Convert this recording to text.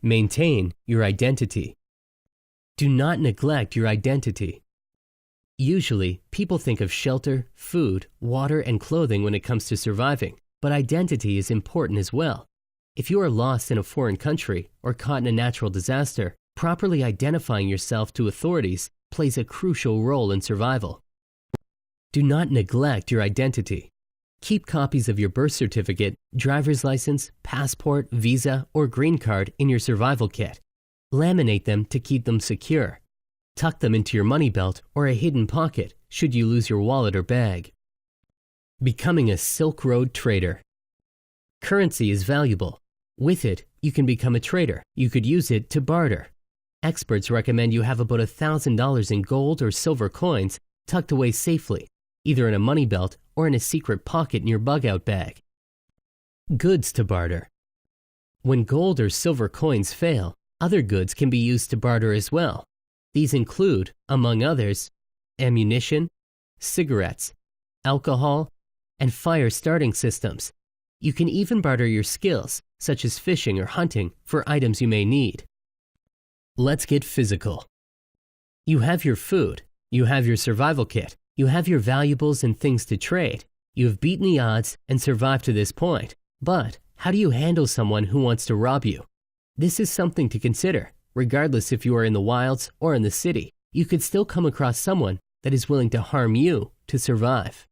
Maintain your identity. Do not neglect your identity. Usually, people think of shelter, food, water, and clothing when it comes to surviving, but identity is important as well. If you are lost in a foreign country or caught in a natural disaster, properly identifying yourself to authorities plays a crucial role in survival. Do not neglect your identity. Keep copies of your birth certificate, driver's license, passport, visa, or green card in your survival kit. Laminate them to keep them secure. Tuck them into your money belt or a hidden pocket should you lose your wallet or bag. Becoming a Silk Road trader. Currency is valuable. With it, you can become a trader. You could use it to barter. Experts recommend you have about $1,000 in gold or silver coins tucked away safely, either in a money belt or in a secret pocket in your bug-out bag. Goods to barter. When gold or silver coins fail, other goods can be used to barter as well. These include, among others, ammunition, cigarettes, alcohol, and fire starting systems. You can even barter your skills, such as fishing or hunting, for items you may need. Let's get physical. You have your food, you have your survival kit, you have your valuables and things to trade. You have beaten the odds and survived to this point. But how do you handle someone who wants to rob you? This is something to consider. Regardless if you are in the wilds or in the city, you could still come across someone that is willing to harm you to survive.